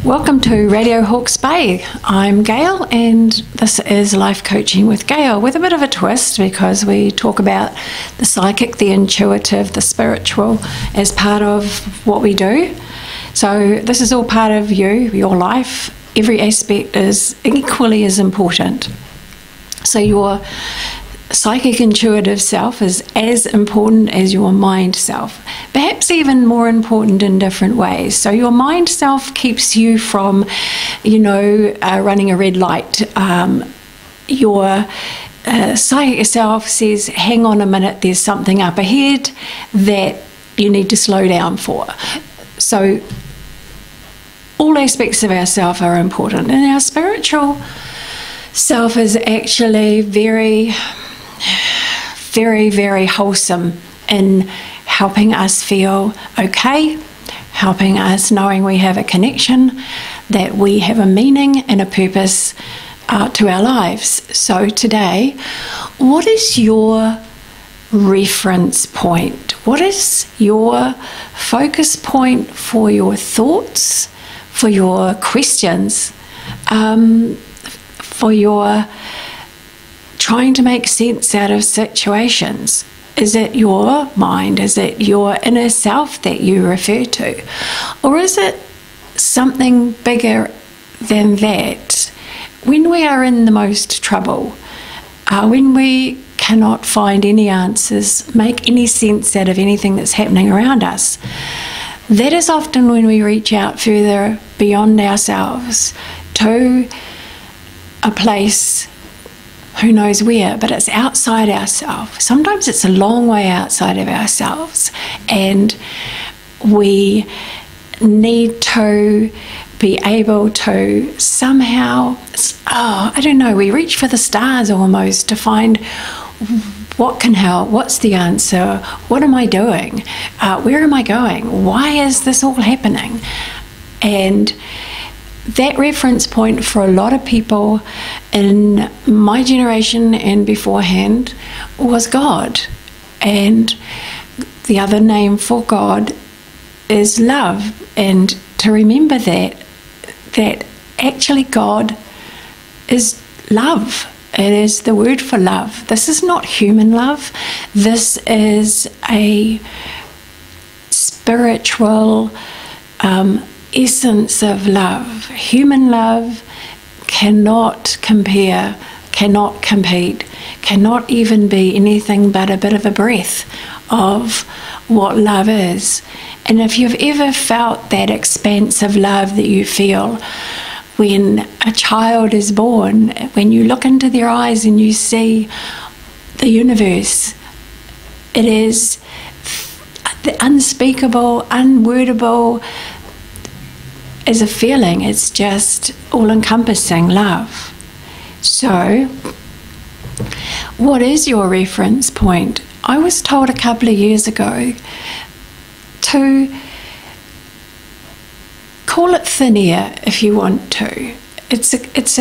Welcome to Radio Hawke's Bay. I'm Gail and this is Life Coaching with Gail, with a bit of a twist because we talk about the psychic, the intuitive, the spiritual as part of what we do. So this is all part of you, your life. Every aspect is equally as important. So your psychic intuitive self is as important as your mind self, perhaps even more important in different ways. So your mind self keeps you from, running a red light. Your psychic self says, hang on a minute, there's something up ahead that you need to slow down for. So all aspects of ourself are important, and our spiritual self is actually very, very wholesome in helping us feel okay, helping us knowing we have a connection, that we have a meaning and a purpose to our lives. So today, what is your reference point? What is your focus point for your thoughts, for your questions, for your trying to make sense out of situations? Is it your mind? Is it your inner self that you refer to? Or is it something bigger than that? When we are in the most trouble, when we cannot find any answers, make any sense out of anything that's happening around us, that is often when we reach out further beyond ourselves to a place, who knows where, but it's outside ourselves. Sometimes it's a long way outside of ourselves, and we need to be able to somehow, we reach for the stars almost to find what can help, what's the answer, what am I doing, where am I going, why is this all happening? And that reference point for a lot of people in my generation and beforehand was God. And the other name for God is love. And to remember that actually God is love. It is the word for love. This is not human love. This is a spiritual essence of love. Human love cannot compare, cannot compete, cannot even be anything but a bit of a breath of what love is. And if you've ever felt that expansive love that you feel when a child is born, when you look into their eyes and you see the universe, it is the unspeakable, unwordable as a feeling. It's just all-encompassing love. So, what is your reference point? I was told a couple of years ago to call it thin air if you want to. It's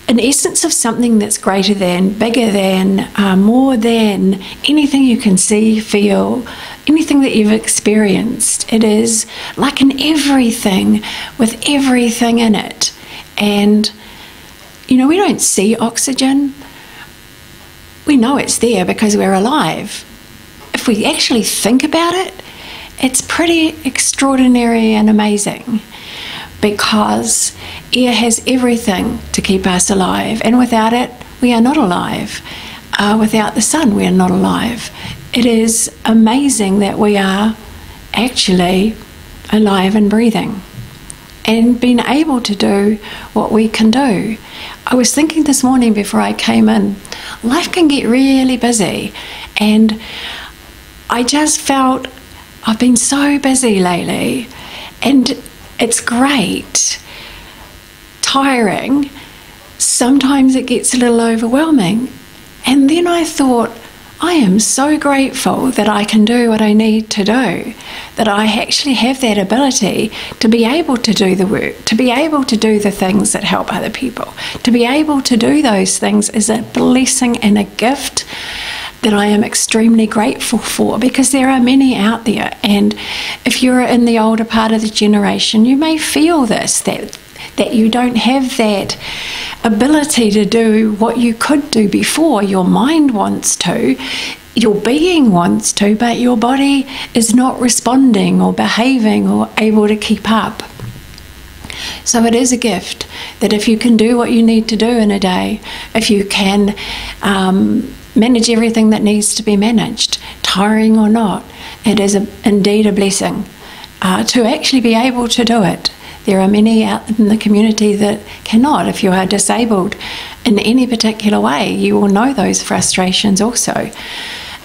an essence of something that's greater than, bigger than, more than anything you can see, feel, anything that you've experienced. It is like an everything with everything in it. And, we don't see oxygen. We know it's there because we're alive. If we actually think about it, it's pretty extraordinary and amazing, because air has everything to keep us alive, and without it, we are not alive. Without the sun, we are not alive. It is amazing that we are actually alive and breathing and being able to do what we can do. I was thinking this morning before I came in, life can get really busy, and I just felt I've been so busy lately, and it's great, tiring, sometimes it gets a little overwhelming. And then I thought, I am so grateful that I can do what I need to do, that I actually have that ability to be able to do the work, to be able to do the things that help other people. To be able to do those things is a blessing and a gift that I am extremely grateful for, because there are many out there. And if you're in the older part of the generation, you may feel this, that you don't have that ability to do what you could do before. Your mind wants to, your being wants to, but your body is not responding or behaving or able to keep up. So it is a gift that if you can do what you need to do in a day, if you can manage everything that needs to be managed, tiring or not, it is indeed a blessing to actually be able to do it. There are many out in the community that cannot. If you are disabled in any particular way, you will know those frustrations also.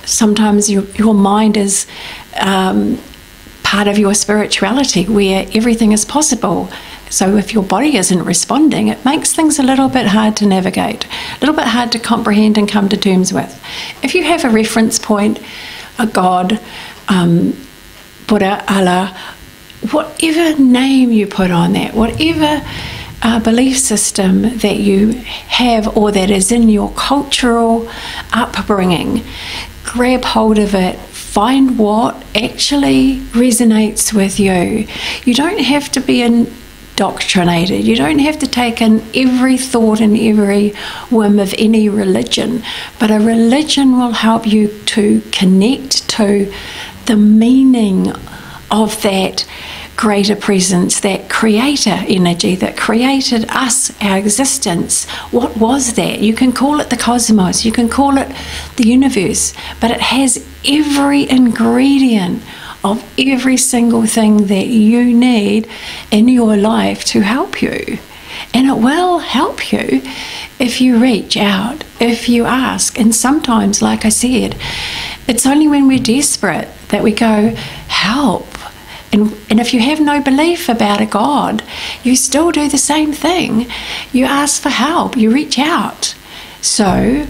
Sometimes your mind is part of your spirituality, where everything is possible. So if your body isn't responding, it makes things a little bit hard to navigate, a little bit hard to comprehend and come to terms with. If you have a reference point, a God, Buddha, Allah, whatever name you put on that, whatever belief system that you have or that is in your cultural upbringing, grab hold of it. Find what actually resonates with you. You don't have to be indoctrinated. You don't have to take in every thought and every whim of any religion, but a religion will help you to connect to the meaning of that greater presence, that creator energy that created us, our existence. What was that? You can call it the cosmos, you can call it the universe, but it has every ingredient of every single thing that you need in your life to help you. And it will help you if you reach out, if you ask. And sometimes, like I said, it's only when we're desperate that we go, help. And if you have no belief about a God, you still do the same thing. You ask for help, you reach out. So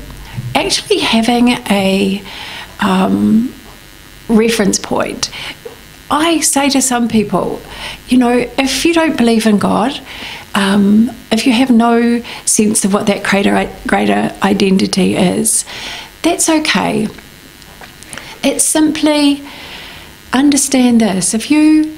actually having a reference point. I say to some people, you know, if you don't believe in God, if you have no sense of what that greater identity is, that's okay. It's simply understand this. If you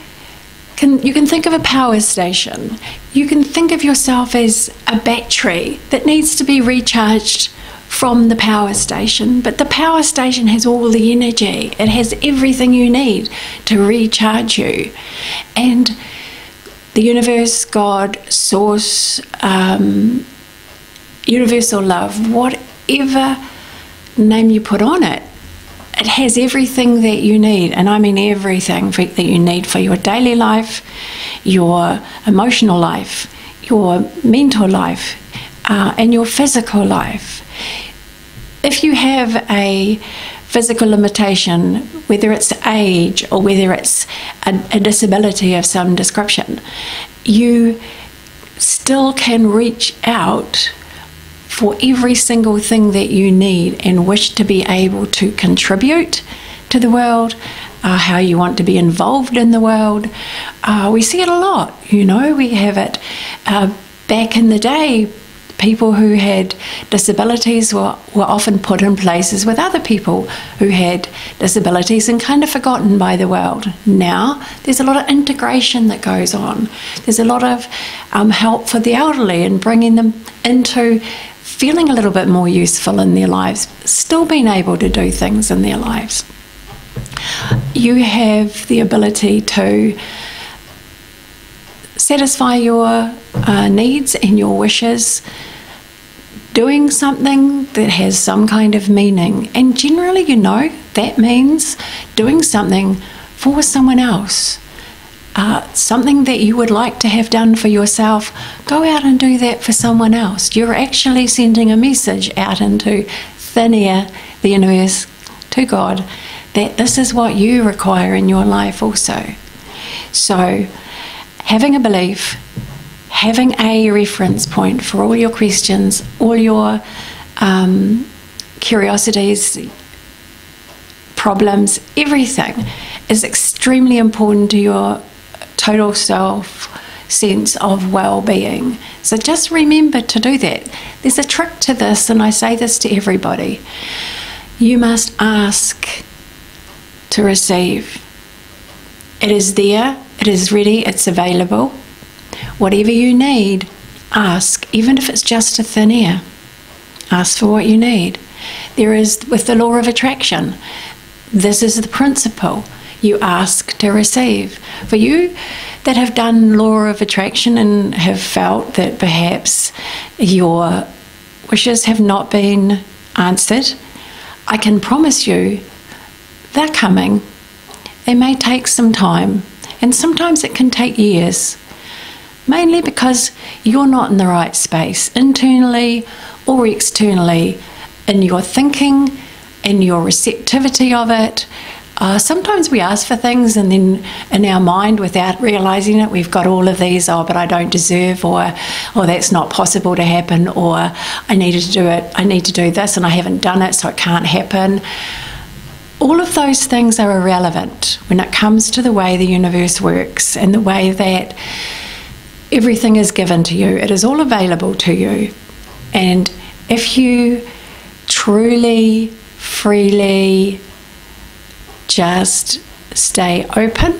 can think of a power station. You can think of yourself as a battery that needs to be recharged from the power station, but the power station has all the energy. It has everything you need to recharge you. And the universe, God, source, universal love, whatever name you put on it, it has everything that you need, and I mean everything that you need for your daily life, your emotional life, your mental life, and your physical life. If you have a physical limitation, whether it's age or whether it's a disability of some description, you still can reach out for every single thing that you need and wish to be able to contribute to the world, how you want to be involved in the world. We see it a lot, you know, we have it. Back in the day, people who had disabilities were often put in places with other people who had disabilities and kind of forgotten by the world. Now, there's a lot of integration that goes on. There's a lot of help for the elderly and bringing them into feeling a little bit more useful in their lives, still being able to do things in their lives. You have the ability to satisfy your needs and your wishes, doing something that has some kind of meaning. And generally, you know, that means doing something for someone else. Something that you would like to have done for yourself, go out and do that for someone else. You're actually sending a message out into thin air, the universe, to God, that this is what you require in your life also. So, having a belief, having a reference point for all your questions, all your curiosities, problems, everything is extremely important to your total self sense of well-being. So just remember to do that. There's a trick to this, and I say this to everybody. You must ask to receive. It is there, it is ready, it's available. Whatever you need, ask, even if it's just a thin air. Ask for what you need. There is, with the law of attraction, this is the principle. You ask to receive. For you that have done law of attraction and have felt that perhaps your wishes have not been answered, I can promise you they're coming. They may take some time, and sometimes it can take years, mainly because you're not in the right space, internally or externally, in your thinking, in your receptivity of it. Sometimes we ask for things and then in our mind, without realising it, we've got all of these, oh, but I don't deserve, or that's not possible to happen, or I needed to do it, I need to do this and I haven't done it, so it can't happen. All of those things are irrelevant when it comes to the way the universe works and the way that everything is given to you. It is all available to you. And if you truly, freely just stay open,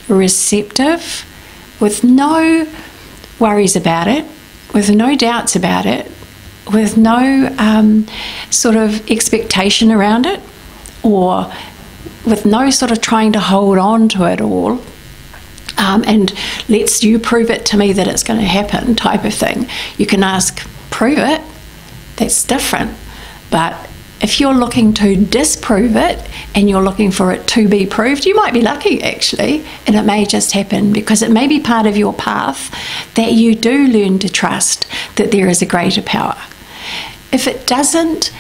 receptive, with no worries about it, with no doubts about it, with no sort of expectation around it, or with no sort of trying to hold on to it all, and let's you prove it to me that it's going to happen type of thing. You can ask, prove it, that's different. But if you're looking to disprove it and you're looking for it to be proved, you might be lucky actually, and it may just happen because it may be part of your path that you do learn to trust that there is a greater power. If it doesn't,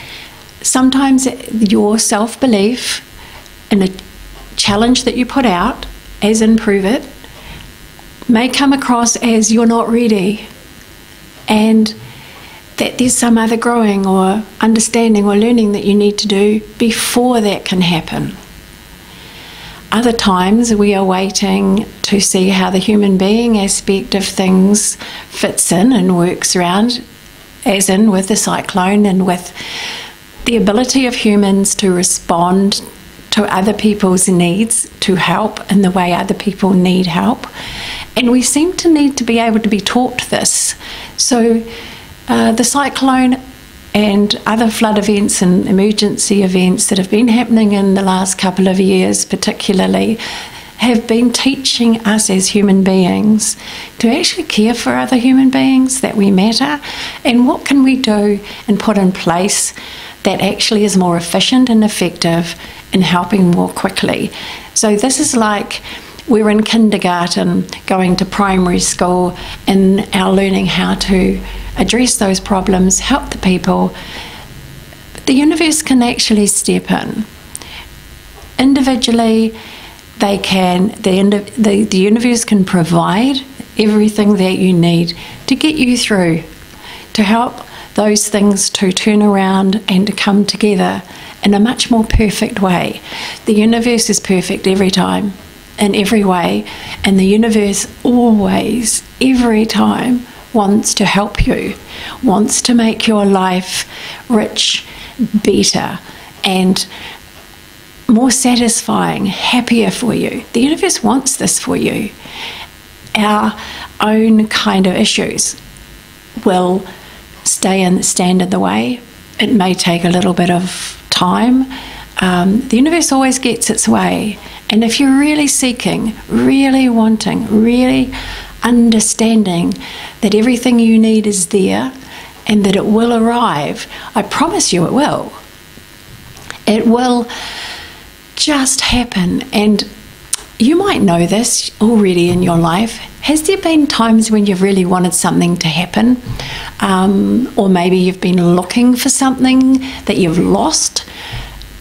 sometimes your self-belief and a challenge that you put out, as in prove it, may come across as you're not ready and that there's some other growing or understanding or learning that you need to do before that can happen. Other times we are waiting to see how the human being aspect of things fits in and works around, as in with the cyclone and with the ability of humans to respond to other people's needs, to help in the way other people need help. And we seem to need to be able to be taught this. So the cyclone and other flood events and emergency events that have been happening in the last couple of years particularly have been teaching us as human beings to actually care for other human beings, that we matter, and what can we do and put in place that actually is more efficient and effective in helping more quickly. So this is like we're in kindergarten going to primary school and our learning how to address those problems, help the people. But the universe can actually step in. Individually, they can, the universe can provide everything that you need to get you through, to help those things to turn around and to come together in a much more perfect way. The universe is perfect every time, in every way, and the universe always, every time, wants to help you, wants to make your life rich, better, and more satisfying, happier for you. The universe wants this for you. Our own kind of issues will stand in the way. It may take a little bit of time. The universe always gets its way. And if you're really seeking, really wanting, really understanding that everything you need is there and that it will arrive, I promise you it will. It will just happen. And you might know this already in your life. Has there been times when you've really wanted something to happen? Or maybe you've been looking for something that you've lost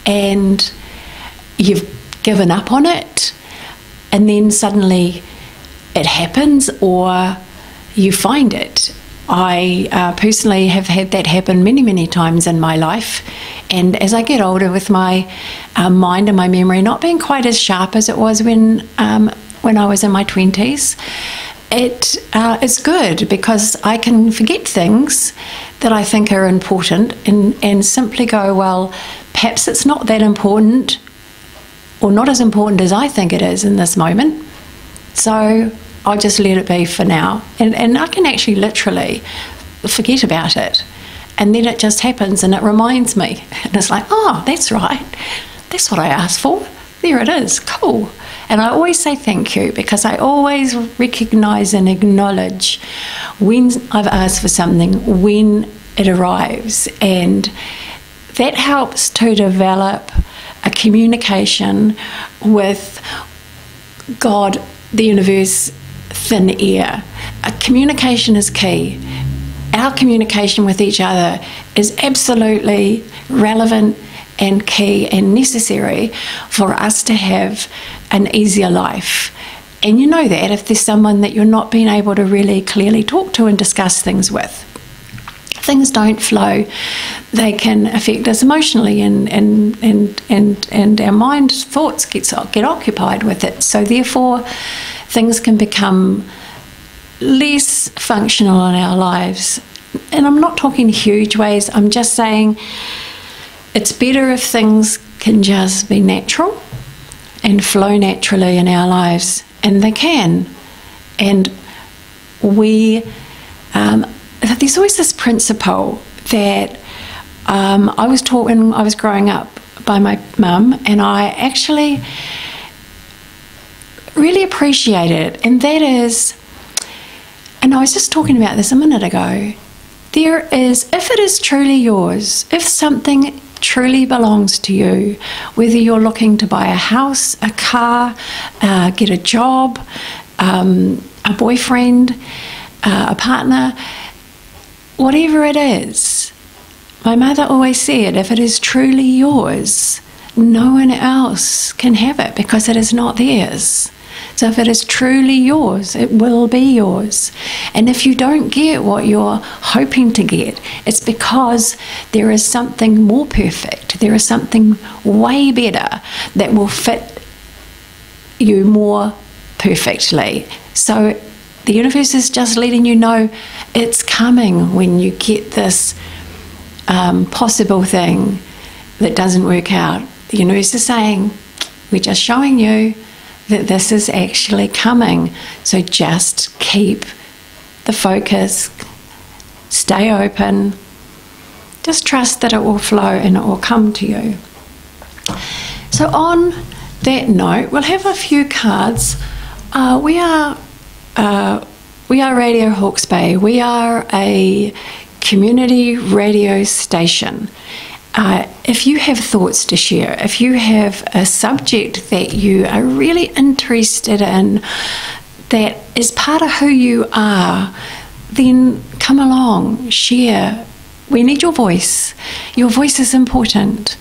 and you've given up on it, and then suddenly it happens or you find it. I personally have had that happen many, many times in my life. And as I get older, with my mind and my memory not being quite as sharp as it was when I was in my 20s, it's good because I can forget things that I think are important, and simply go, well, perhaps it's not that important, or not as important as I think it is in this moment, so I'll just let it be for now. And I can actually literally forget about it. And then it just happens and it reminds me. And it's like, oh, that's right. That's what I asked for. There it is. Cool. And I always say thank you, because I always recognise and acknowledge when I've asked for something, when it arrives. And that helps to develop a communication with God, the universe, thin air. Communication is key. Our communication with each other is absolutely relevant and key and necessary for us to have an easier life. And you know that if there's someone that you're not being able to really clearly talk to and discuss things with, things don't flow. They can affect us emotionally, and our mind thoughts get occupied with it. So therefore, things can become less functional in our lives. And I'm not talking huge ways, I'm just saying it's better if things can just be natural and flow naturally in our lives, and they can. And there's always this principle that I was taught when I was growing up by my mum, and I actually really appreciate it, and that is, and I was just talking about this a minute ago, there is, if it is truly yours, if something truly belongs to you, whether you're looking to buy a house, a car, get a job, a boyfriend, a partner, whatever it is, my mother always said, if it is truly yours, no one else can have it, because it is not theirs. So if it is truly yours, it will be yours. And if you don't get what you're hoping to get, it's because there is something more perfect. There is something way better that will fit you more perfectly. So the universe is just letting you know it's coming when you get this possible thing that doesn't work out. The universe is saying, we're just showing you that this is actually coming. So just keep the focus, stay open, just trust that it will flow and it will come to you. So on that note, we'll have a few cards. We are Radio Hawke's Bay. We are a community radio station. If you have thoughts to share, if you have a subject that you are really interested in, that is part of who you are, then come along, share. We need your voice. Your voice is important.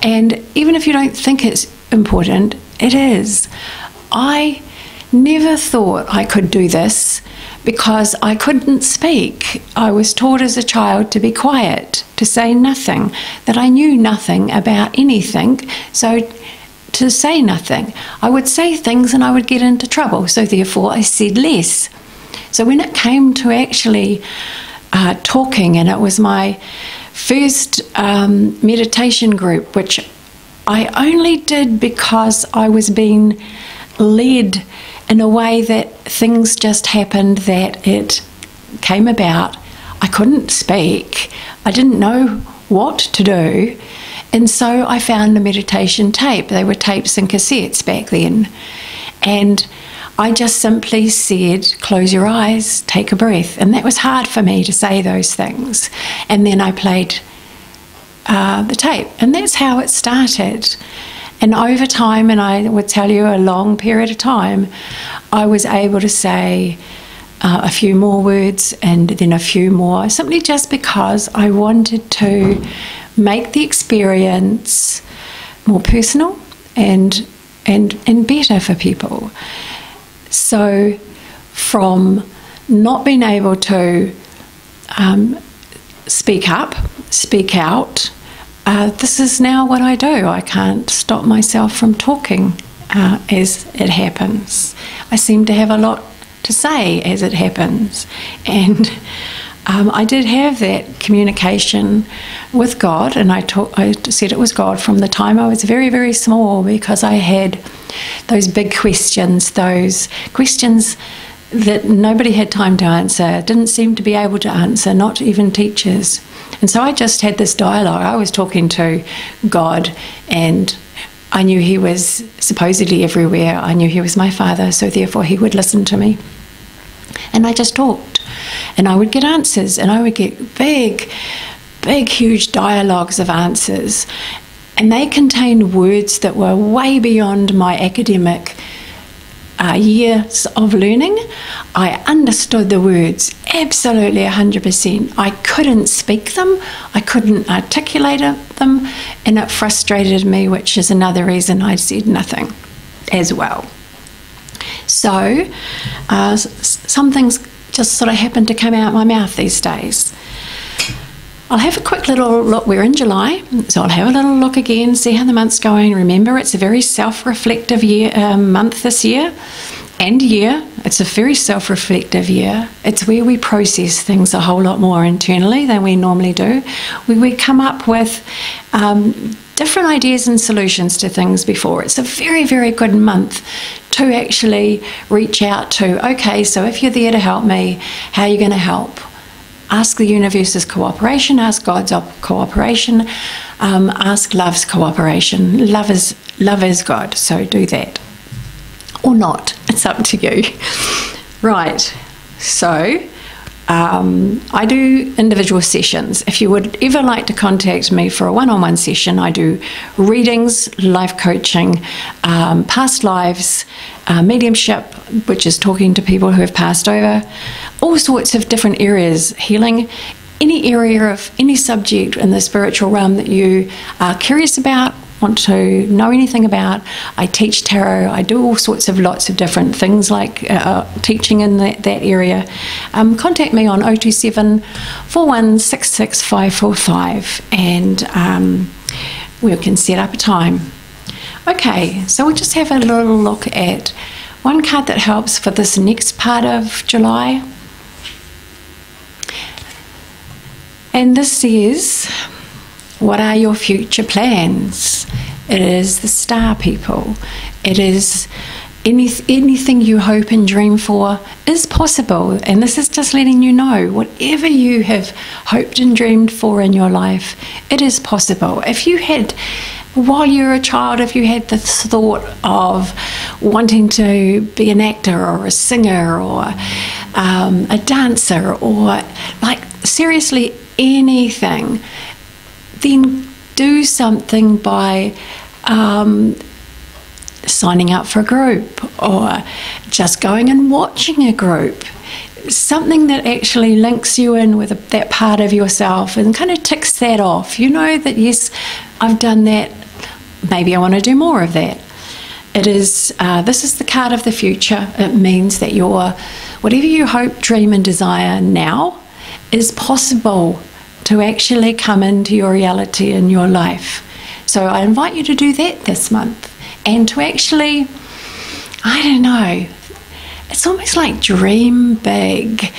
And even if you don't think it's important, it is. I never thought I could do this because I couldn't speak. I was taught as a child to be quiet, to say nothing, that I knew nothing about anything, so to say nothing. I would say things and I would get into trouble, so therefore I said less. So when it came to actually talking, and it was my first meditation group, which I only did because I was being led in a way that things just happened, that it came about. I couldn't speak. I didn't know what to do. And so I found a meditation tape. They were tapes and cassettes back then. And I just simply said, close your eyes, take a breath. And that was hard for me to say those things. And then I played the tape. And that's how it started. And over time, and I would tell you a long period of time, I was able to say a few more words and then a few more, simply just because I wanted to make the experience more personal and better for people. So from not being able to speak up, speak out, this is now what I do. I can't stop myself from talking as it happens. I seem to have a lot to say as it happens, and I did have that communication with God, and I said it was God from the time I was very, very small, because I had those big questions, those questions that nobody had time to answer, didn't seem to be able to answer, not even teachers. And so I just had this dialogue. I was talking to God, and I knew He was supposedly everywhere. I knew He was my Father, so therefore He would listen to me. And I just talked, and I would get answers, and I would get big, huge dialogues of answers. And they contained words that were way beyond my academic years of learning. I understood the words absolutely 100%. I couldn't speak them, I couldn't articulate them, and it frustrated me, which is another reason I said nothing as well. So some things just sort of happen to come out my mouth these days. I'll have a quick little look. We're in July, so I'll have a little look again, see how the month's going. Remember, it's a very self-reflective month this year, and year. It's a very self-reflective year. It's where we process things a whole lot more internally than we normally do. We come up with different ideas and solutions to things before. It's a very, very good month to actually reach out to, okay, so if you're there to help me, how are you going to help? Ask the universe's cooperation, ask God's cooperation, ask love's cooperation. Love is God, so do that. Or not, it's up to you. Right, so I do individual sessions. If you would ever like to contact me for a one-on-one session, I do readings, life coaching, past lives, mediumship, which is talking to people who have passed over, all sorts of different areas, healing, any area of any subject in the spiritual realm that you are curious about, want to know anything about. I teach tarot. I do all sorts of lots of different things, like teaching in that area. Contact me on 027 4166 545, and we can set up a time. Okay, so we'll just have a little look at one card that helps for this next part of July. And this says, what are your future plans? It is the star people. It is anything you hope and dream for is possible. And this is just letting you know, whatever you have hoped and dreamed for in your life, it is possible. If you had, while you were a child, if you had this thought of wanting to be an actor or a singer or a dancer, or like seriously anything, then do something by signing up for a group, or just going and watching a group. Something that actually links you in with that part of yourself and kind of ticks that off. You know that, yes, I've done that. Maybe I want to do more of that. It is, this is the card of the future. It means that whatever you hope, dream and desire now is possible to actually come into your reality in your life. So I invite you to do that this month, and to actually, I don't know, it's almost like dream big.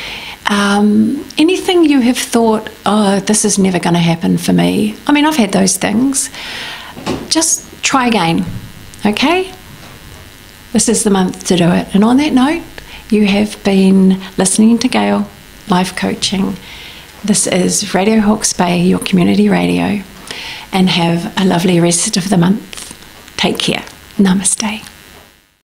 Anything you have thought, oh, this is never going to happen for me. I mean, I've had those things. Just try again, okay? This is the month to do it. And on that note, you have been listening to Gail Life Coaching. This is Radio Hawke's Bay, your community radio, and have a lovely rest of the month. Take care. Namaste.